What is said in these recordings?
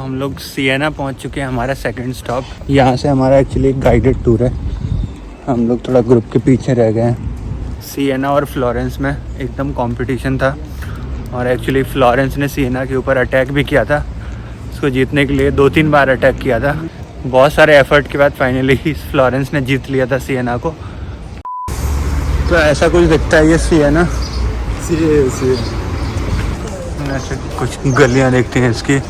हम लोग सिएना पहुंच चुके हैं, हमारा सेकंड स्टॉप। यहाँ से हमारा एक्चुअली एक गाइडेड टूर है, हम लोग थोड़ा ग्रुप के पीछे रह गए हैं। सिएना और फ्लोरेंस में एकदम कंपटीशन था और एक्चुअली फ्लोरेंस ने सिएना के ऊपर अटैक भी किया था। उसको जीतने के लिए 2-3 बार अटैक किया था। बहुत सारे एफर्ट के बाद फाइनली फ्लोरेंस ने जीत लिया था सिएना को। तो ऐसा कुछ दिखता है ये सिएना। ऐसे कुछ गलियाँ देखती हैं इसकी।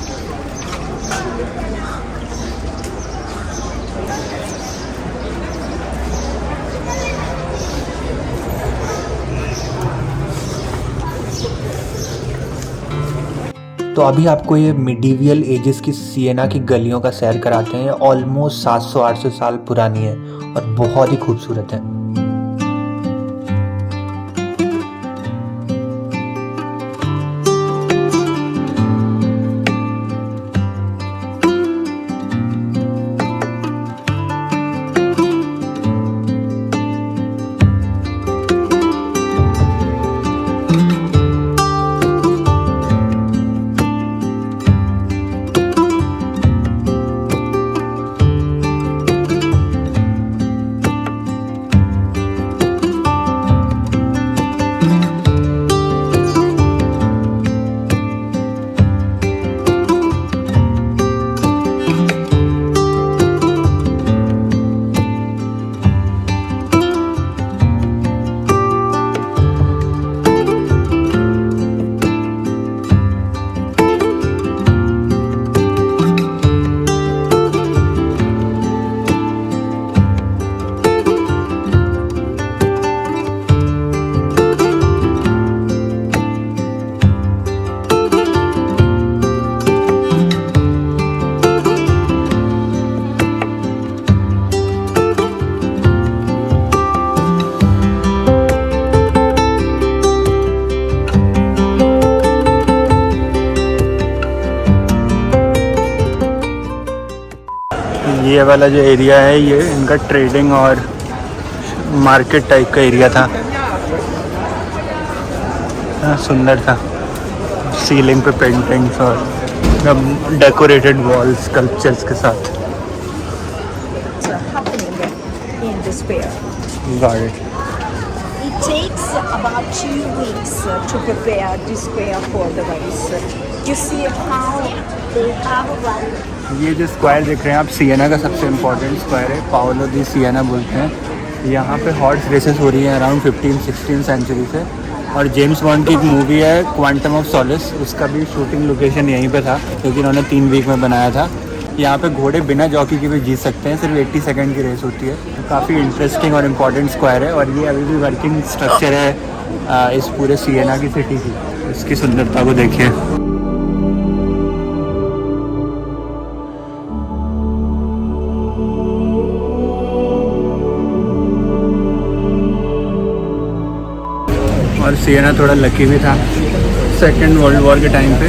तो अभी आपको ये मिडीवियल एजेस की सिएना की गलियों का सैर कराते हैं। ऑलमोस्ट 700-800 साल पुरानी है और बहुत ही खूबसूरत है। ये वाला जो एरिया है ये इनका ट्रेडिंग और मार्केट टाइप का एरिया था। सुंदर था, सीलिंग पे पेंटिंग्स और डेकोरेटेड वॉल्स स्कल्पचर्स के साथ। Got it. It takes about 2 weeks to prepare this square for the race. You see how they have one. ये जो स्क्वायर देख रहे हैं आप, सिएना का सबसे इम्पोर्टेंट स्क्वायर है, पाओलो दी सिएना बोलते हैं। यहाँ पे हॉर्स रेसेस हो रही हैं अराउंड 15-16 सेंचुरी से। और जेम्स बॉन्ड की एक मूवी है क्वांटम ऑफ सॉलिस, उसका भी शूटिंग लोकेशन यहीं पे था क्योंकि इन्होंने 3 वीक में बनाया था। यहाँ पे घोड़े बिना जॉकी के भी जीत सकते हैं, सिर्फ 80 सेकंड की रेस होती है। तो काफ़ी इंटरेस्टिंग और इम्पॉर्टेंट स्क्वायर है और ये अभी भी वर्किंग स्ट्रक्चर है इस पूरे सिएना की सिटी की। इसकी सुंदरता को देखिए। और सिएना थोड़ा लकी भी था, सेकेंड वर्ल्ड वॉर के टाइम पे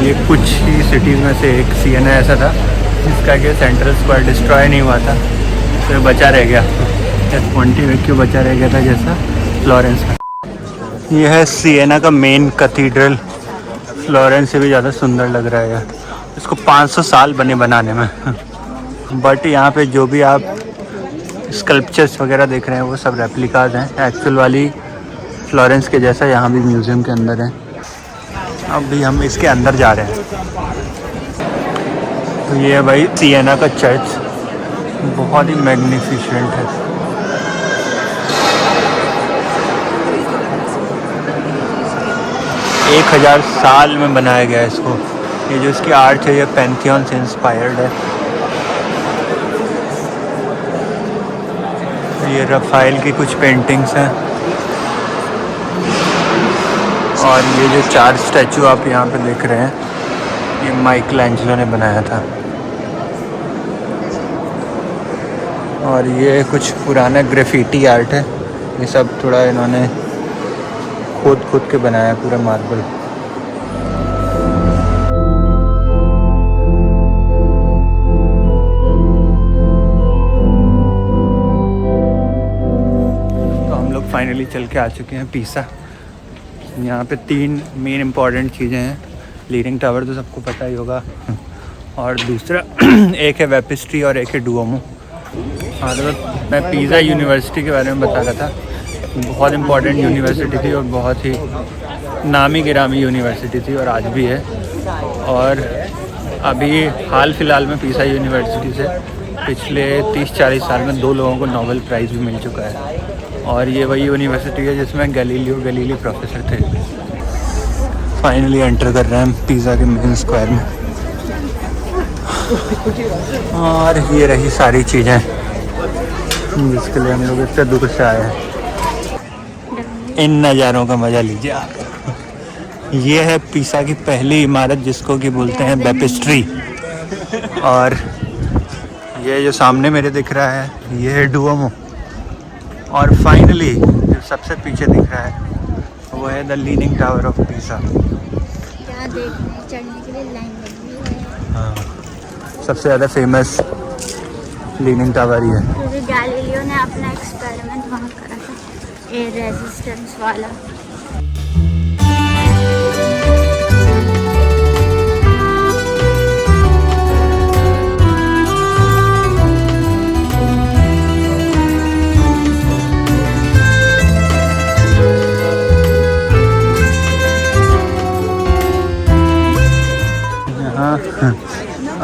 ये कुछ ही सिटीज़ में से एक सिएना ऐसा था जिसका कि सेंट्रल स्क्वायर डिस्ट्रॉय नहीं हुआ था, तो बचा रह गया। S20 में क्यों बचा रह गया था, जैसा फ्लोरेंस का। ये है सिएना का मेन कैथीड्रल, फ्लोरेंस से भी ज़्यादा सुंदर लग रहा है यार। इसको 500 साल बने बनाने में बट यहाँ पे जो भी आप स्कल्पचर्स वगैरह देख रहे हैं वो सब रेप्लिकाज हैं। एक्चुअल वाली फ्लोरेंस के जैसा यहाँ भी म्यूज़ियम के अंदर है। अब भी हम इसके अंदर जा रहे हैं। तो ये है भाई सिएना का चर्च, बहुत ही मैग्निफिसेंट है। एक 1000 साल में बनाया गया है इसको। ये जो इसकी आर्च है ये पैंथियन से इंस्पायर्ड है। ये रफाइल की कुछ पेंटिंग्स हैं और ये जो 4 स्टैचू आप यहाँ पे देख रहे हैं ये माइकल एंजेलो ने बनाया था। और ये कुछ पुराना ग्राफिटी आर्ट है, ये सब थोड़ा इन्होंने खोद के बनाया पूरा मार्बल। तो हम लोग फाइनली चल के आ चुके हैं पीसा। यहाँ पे 3 मेन इम्पॉर्टेंट चीज़ें हैं। लीनिंग टावर तो सबको पता ही होगा, और दूसरा एक है वेपिस्ट्री और एक है डुओमो। हाँ तो मैं पिज़ा यूनिवर्सिटी के बारे में बता रहा था। बहुत इम्पोर्टेंट यूनिवर्सिटी थी और बहुत ही नामी गिरामी यूनिवर्सिटी थी और आज भी है। और अभी हाल फिलहाल में पिज़ा यूनिवर्सिटी से पिछले 30-40 साल में 2 लोगों को नोबेल प्राइज़ भी मिल चुका है। और ये वही यूनिवर्सिटी है जिसमें गैलीली प्रोफेसर थे। फाइनली एंटर कर रहे हैं हम पिज़ा के मेन स्क्वायर में। और ये रही सारी चीज़ें जिसके लिए हम लोग इतने दूर से आए हैं। इन नज़ारों का मज़ा लीजिए आप। ये है पिज़ा की पहली इमारत जिसको कि बोलते हैं बेपिस्ट्री। और ये जो सामने मेरे दिख रहा है ये है डुओमो। और फाइनली जो सबसे पीछे दिख रहा है वो है the leaning tower of pizza. यहाँ देखने चढ़ने के लिए लाइन लगी है। हाँ, सबसे ज़्यादा फेमस लीनिंग टावर ही है। क्योंकि गैलीलियो ने अपना एक्सपेरिमेंट वहाँ करा था, एयर रेजिस्टेंस वाला।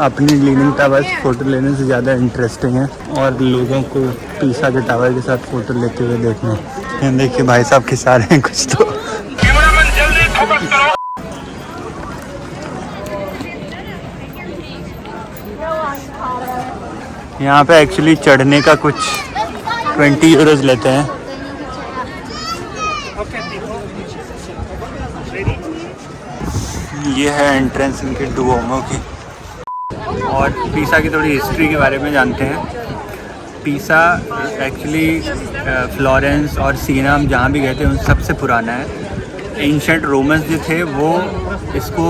अपनी लीनिंग टावर्स फ़ोटो लेने से ज़्यादा इंटरेस्टिंग है और लोगों को पिज़ा के टावर के साथ फ़ोटो लेते हुए देखना है। देखिए भाई साहब खिंचा रहे हैं कुछ तो। यहाँ पे एक्चुअली चढ़ने का कुछ 20 यूरोज लेते हैं। ये है एंट्रेंस इनके डुओमो की। और पिज़ा की थोड़ी हिस्ट्री के बारे में जानते हैं। पिज़ा एक्चुअली फ्लोरेंस और सीना हम जहाँ भी गए थे उन सबसे पुराना है। एंशंट रोमन्स जो थे वो इसको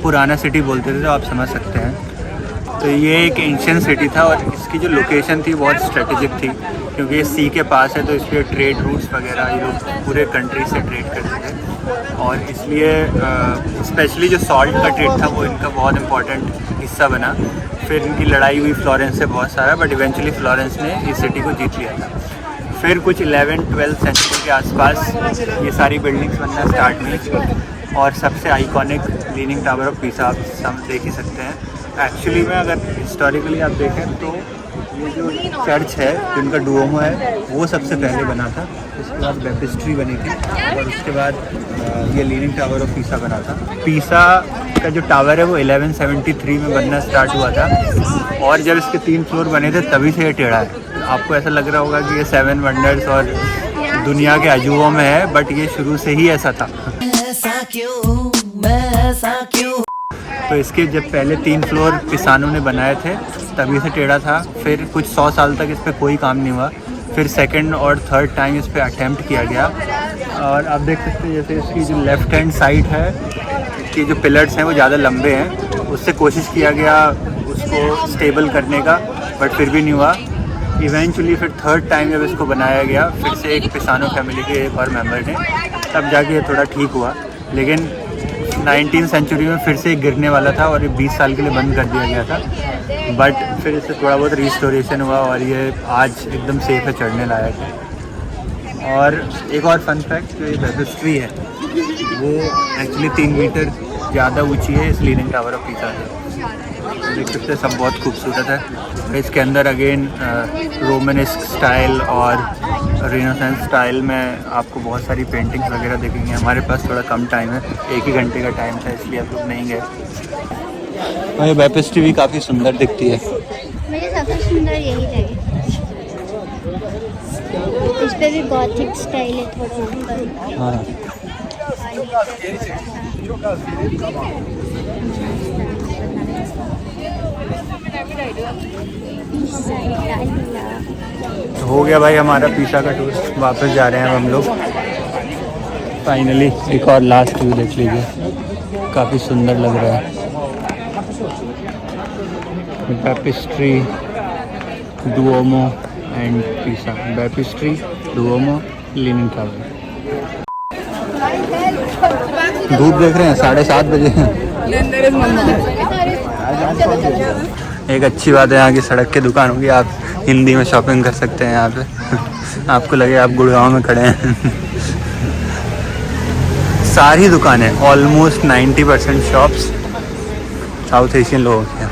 पुराना सिटी बोलते थे, तो आप समझ सकते हैं। तो ये एक एंशिएंट सिटी था और इसकी जो लोकेशन थी बहुत स्ट्रेटेजिक थी क्योंकि ये सी के पास है, तो इसलिए ट्रेड रूट्स वगैरह ये लोग पूरे कंट्री से ट्रेड करते थे। और इसलिए स्पेशली जो सॉल्ट का ट्रेड था वो इनका बहुत इम्पोर्टेंट हिस्सा बना। फिर इनकी लड़ाई हुई फ्लोरेंस से बहुत सारा, बट इवेंचुअली फ्लोरेंस ने इस सिटी को जीत लिया था। फिर कुछ 11-12 सेंचुरी के आसपास ये सारी बिल्डिंग्स बनना स्टार्ट हुई और सबसे iconic leaning tower of pizza आप सब देख ही सकते हैं। एक्चुअली में अगर हिस्टोरिकली आप देखें तो ये जो चर्च है जिनका डुओमो है वो सबसे पहले बना था। उसके बाद बेपिस्ट्री बनी थी और उसके बाद ये लीनिंग टावर ऑफ पिज़ा बना था। पिज़ा का जो टावर है वो 1173 में बनना स्टार्ट हुआ था और जब इसके 3 फ्लोर बने थे तभी से ये टेढ़ा है। आपको ऐसा लग रहा होगा कि ये 7 वंडर्स और दुनिया के अजूबों में है, बट ये शुरू से ही ऐसा था। तो इसके जब पहले 3 फ्लोर किसानों ने बनाए थे तभी से टेढ़ा था। फिर कुछ 100 साल तक इस पर कोई काम नहीं हुआ। फिर सेकंड और थर्ड टाइम इस पर अटैम्प्ट किया गया और आप देख सकते हैं जैसे इसकी जो लेफ़्ट हैंड साइड है इसकी जो पिलर्स हैं वो ज़्यादा लंबे हैं। उससे कोशिश किया गया उसको स्टेबल करने का, बट फिर भी नहीं हुआ। इवेंचुअली फिर थर्ड टाइम जब इसको बनाया गया फिर से एक पिसानो फैमिली के एक और मेंबर ने, तब जाके ये थोड़ा ठीक हुआ। लेकिन 19वीं सेंचुरी में फिर से गिरने वाला था और ये 20 साल के लिए बंद कर दिया गया था, बट फिर इससे थोड़ा बहुत रिस्टोरेशन हुआ और ये आज एकदम सेफ है, चढ़ने लायक है। और एक और फन फैक्ट, जो ये बेपिस्ट्री है वो एक्चुअली 3 मीटर ज़्यादा ऊंची है इस लीनिंग टावर ऑफ पिज़ा से। देख सकते हैं सब बहुत खूबसूरत है। इसके अंदर अगेन रोमनिस्क स्टाइल और रेनेसांस स्टाइल में आपको बहुत सारी पेंटिंग्स वगैरह दिखेंगे। हमारे पास थोड़ा कम टाइम है, 1 ही घंटे का टाइम था, इसलिए आप लोग नहीं गए। और ये बेपिस्ट्री भी काफ़ी सुंदर दिखती है। मुझे सबसे सुंदर यही लगे। इस पे भी गॉथिक स्टाइल है थोड़ा। हाँ तो हो गया भाई हमारा पिज़ा का टूर। वापस जा रहे हैं हम लोग। फाइनली एक और लास्ट व्यू देख लीजिए, काफ़ी सुंदर लग रहा है। Baptistery, Duomo and pizza. Baptistery, Duomo, leaning tower. धूप देख रहे हैं, 7:30 बजे हैं। एक अच्छी बात है यहाँ की सड़क के दुकान होगी, आप हिंदी में शॉपिंग कर सकते हैं यहाँ पे। आपको लगे आप गुड़गांव में खड़े हैं। सारी दुकानें ऑलमोस्ट 90% शॉप्स साउथ एशियन लोगों की हैं।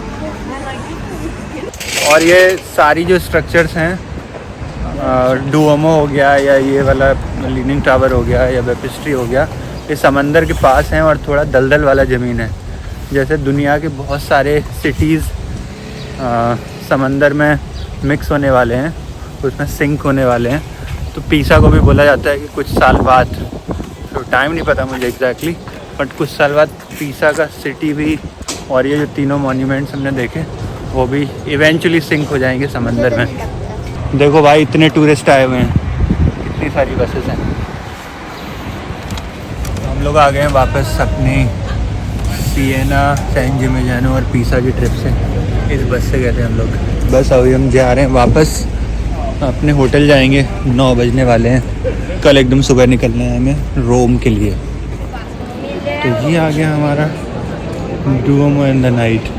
और ये सारी जो स्ट्रक्चर्स हैं, डुओमो हो गया या ये वाला लीनिंग टावर हो गया या बेपिस्ट्री हो गया, ये समंदर के पास हैं और थोड़ा दलदल वाला ज़मीन है। जैसे दुनिया के बहुत सारे सिटीज़ समंदर में मिक्स होने वाले हैं, उसमें सिंक होने वाले हैं, तो पीसा को भी बोला जाता है कि कुछ साल बाद, तो टाइम नहीं पता मुझे एग्जैक्टली, बट कुछ साल बाद पीसा का सिटी भी और ये जो तीनों मॉन्यूमेंट्स हमने देखे वो भी इवेंचुअली सिंक हो जाएंगे समंदर में। देखो भाई इतने टूरिस्ट आए हुए हैं, कितनी सारी बसेस हैं। हम लोग आ गए हैं वापस अपनी सिएना, सैन जिमिज़ानो और पीसा की ट्रिप से। इस बस से गए थे हम लोग। बस अभी हम जा रहे हैं वापस, अपने होटल जाएंगे, 9 बजने वाले हैं। कल एकदम सुबह निकलना है हमें रोम के लिए। तो ये आ गया हमारा डुओमो इन द नाइट।